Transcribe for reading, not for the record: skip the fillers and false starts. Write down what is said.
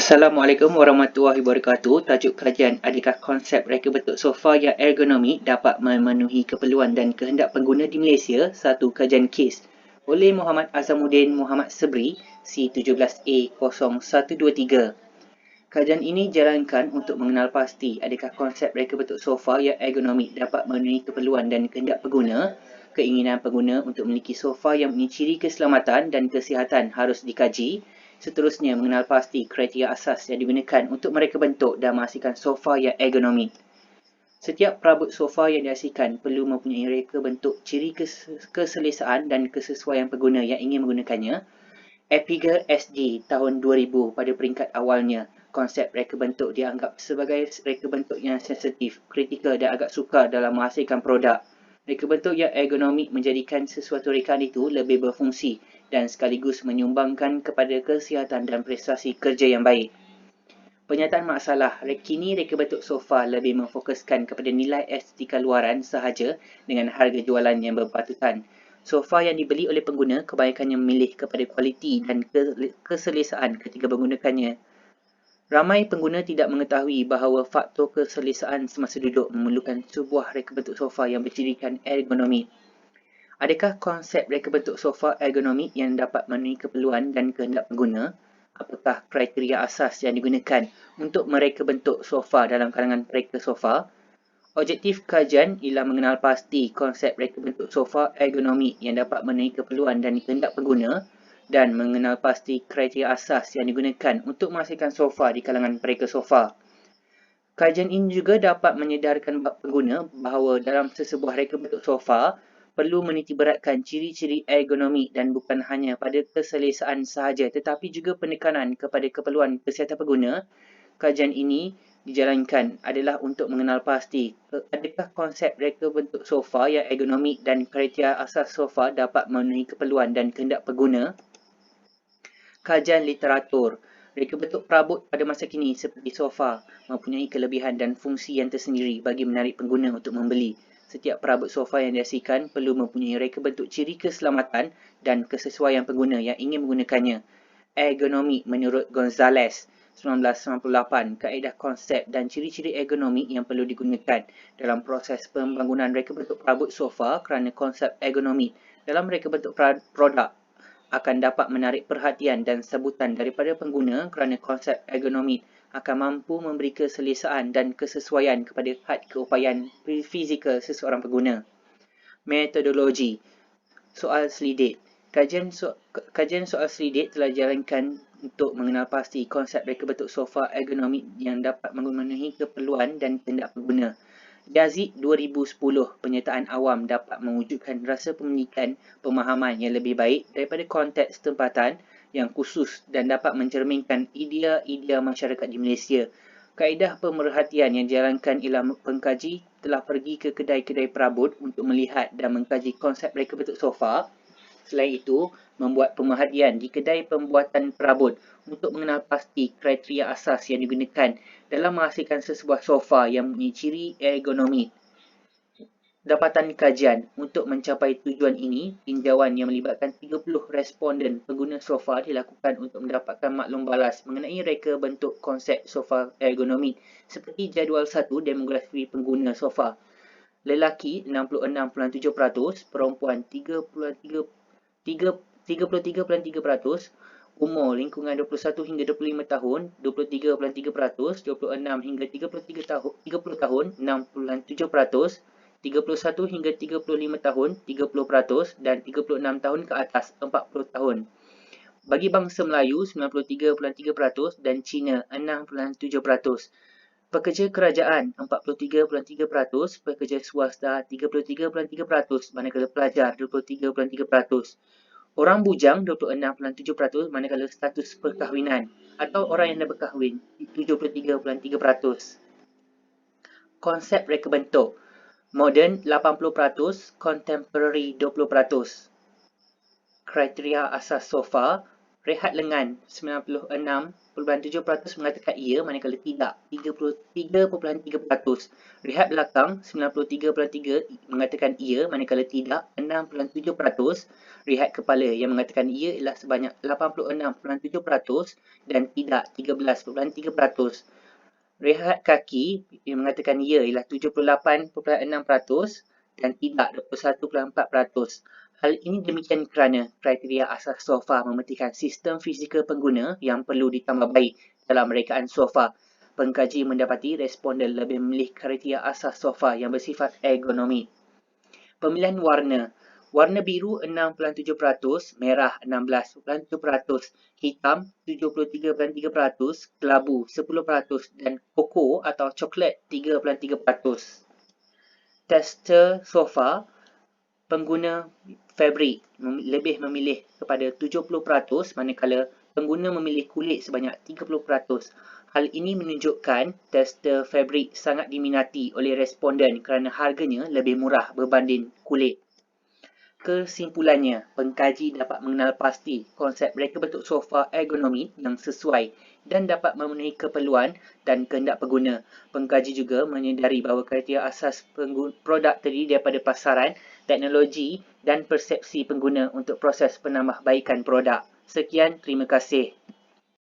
Assalamualaikum warahmatullahi wabarakatuh. Tajuk kajian, adakah konsep reka bentuk sofa yang ergonomik dapat memenuhi keperluan dan kehendak pengguna di Malaysia? Satu kajian kes oleh Muhammad Azamuddin Muhammad Sebri C17A0123. Kajian ini dijalankan untuk mengenal pasti adakah konsep reka bentuk sofa yang ergonomik dapat memenuhi keperluan dan kehendak pengguna. Keinginan pengguna untuk memiliki sofa yang mempunyai ciri keselamatan dan kesihatan harus dikaji. Seterusnya, mengenal pasti kriteria asas yang digunakan untuk mereka bentuk dan menghasilkan sofa yang ergonomik. Setiap perabot sofa yang dihasilkan perlu mempunyai reka bentuk ciri keselesaan dan kesesuaian pengguna yang ingin menggunakannya. APGA SD tahun 2000 pada peringkat awalnya, konsep reka bentuk dianggap sebagai reka bentuk yang sensitif, kritikal dan agak sukar dalam menghasilkan produk. Reka bentuk yang ergonomik menjadikan sesuatu rekaan itu lebih berfungsi dan sekaligus menyumbangkan kepada kesihatan dan prestasi kerja yang baik. Penyataan masalah, kini reka bentuk sofa lebih memfokuskan kepada nilai estetika luaran sahaja dengan harga jualan yang berpatutan. Sofa yang dibeli oleh pengguna kebanyakannya memilih kepada kualiti dan keselesaan ketika menggunakannya. Ramai pengguna tidak mengetahui bahawa faktor keselesaan semasa duduk memerlukan sebuah reka bentuk sofa yang bercirikan ergonomik. Adakah konsep reka bentuk sofa ergonomik yang dapat memenuhi keperluan dan kehendak pengguna? Apakah kriteria asas yang digunakan untuk mereka bentuk sofa dalam kalangan pereka sofa? Objektif kajian ialah mengenal pasti konsep reka bentuk sofa ergonomik yang dapat memenuhi keperluan dan kehendak pengguna dan mengenal pasti kriteria asas yang digunakan untuk menghasilkan sofa di kalangan pereka sofa. Kajian ini juga dapat menyedarkan pengguna bahawa dalam sesebuah reka bentuk sofa perlu menitiberatkan ciri-ciri ergonomik dan bukan hanya pada keselesaan sahaja tetapi juga penekanan kepada keperluan kesihatan pengguna. Kajian ini dijalankan adalah untuk mengenal pasti adakah konsep reka bentuk sofa yang ergonomik dan kriteria asas sofa dapat memenuhi keperluan dan kehendak pengguna. Kajian literatur. Reka bentuk perabot pada masa kini seperti sofa mempunyai kelebihan dan fungsi yang tersendiri bagi menarik pengguna untuk membeli. Setiap perabot sofa yang dihasilkan perlu mempunyai reka bentuk ciri keselamatan dan kesesuaian pengguna yang ingin menggunakannya. Ergonomik menurut Gonzalez 1998, kaedah konsep dan ciri-ciri ergonomik yang perlu digunakan dalam proses pembangunan reka bentuk perabot sofa kerana konsep ergonomik dalam reka bentuk produk akan dapat menarik perhatian dan sambutan daripada pengguna kerana konsep ergonomik akan mampu memberi keselesaan dan kesesuaian kepada had keupayaan fizikal seseorang pengguna. Metodologi soal selidik. Kajian soal selidik telah dijalankan untuk mengenal pasti konsep reka bentuk sofa ergonomik yang dapat memenuhi keperluan dan kehendak pengguna. Yazid 2010, penyertaan awam dapat mewujudkan rasa pemahaman yang lebih baik daripada konteks tempatan yang khusus dan dapat mencerminkan idea-idea masyarakat di Malaysia. Kaedah pemerhatian yang dijalankan ialah pengkaji telah pergi ke kedai-kedai perabot untuk melihat dan mengkaji konsep reka bentuk sofa. Selain itu, membuat pemerhatian di kedai pembuatan perabot untuk mengenal pasti kriteria asas yang digunakan dalam menghasilkan sesebuah sofa yang mempunyai ciri ergonomik. Dapatan kajian. Untuk mencapai tujuan ini, tinjauan yang melibatkan 30 responden pengguna sofa dilakukan untuk mendapatkan maklum balas mengenai reka bentuk konsep sofa ergonomik seperti jadual 1 demografi pengguna sofa. Lelaki 66.7%, perempuan 33.3%, umur lingkungan 21 hingga 25 tahun 23.3%, 26 hingga 30 tahun 6.7%, 31 hingga 35 tahun 30% dan 36 tahun ke atas 40 tahun. Bagi bangsa Melayu 93.3% dan Cina 6.7%. Pekerja kerajaan 43.3%, pekerja swasta 33.3%, manakala pelajar 23.3%. Orang bujang 26.7%, manakala status perkahwinan atau orang yang dah berkahwin 73.3%. Konsep reka bentuk. Modern 80%, contemporary 20%. Kriteria asas sofa. Rehat lengan 96.7% mengatakan ya, manakala tidak 33.3%. Rehat belakang 93.3% mengatakan ya, manakala tidak 6.7%. Rehat kepala yang mengatakan ya ialah sebanyak 86.7% dan tidak 13.3%. Rehat kaki yang mengatakan ya ialah 78.6% dan tidak 21.4%. Hal ini demikian kerana kriteria asas SOFA memerhatikan sistem fizikal pengguna yang perlu ditambah baik dalam rekaan SOFA. Pengkaji mendapati responden lebih memilih kriteria asas SOFA yang bersifat ergonomi. Pemilihan warna. Warna biru 6.7%, merah 16.7%, hitam 73.3%, kelabu 10% dan koko atau coklat 3.3%. Tester SOFA, pengguna fabrik lebih memilih kepada 70%, manakala pengguna memilih kulit sebanyak 30%. Hal ini menunjukkan tester fabrik sangat diminati oleh responden kerana harganya lebih murah berbanding kulit. Kesimpulannya, pengkaji dapat mengenal pasti konsep reka bentuk sofa ergonomi yang sesuai dan dapat memenuhi keperluan dan kehendak pengguna. Pengkaji juga menyedari bahawa kriteria asas produk terdiri daripada pasaran, teknologi dan persepsi pengguna untuk proses penambahbaikan produk. Sekian, terima kasih.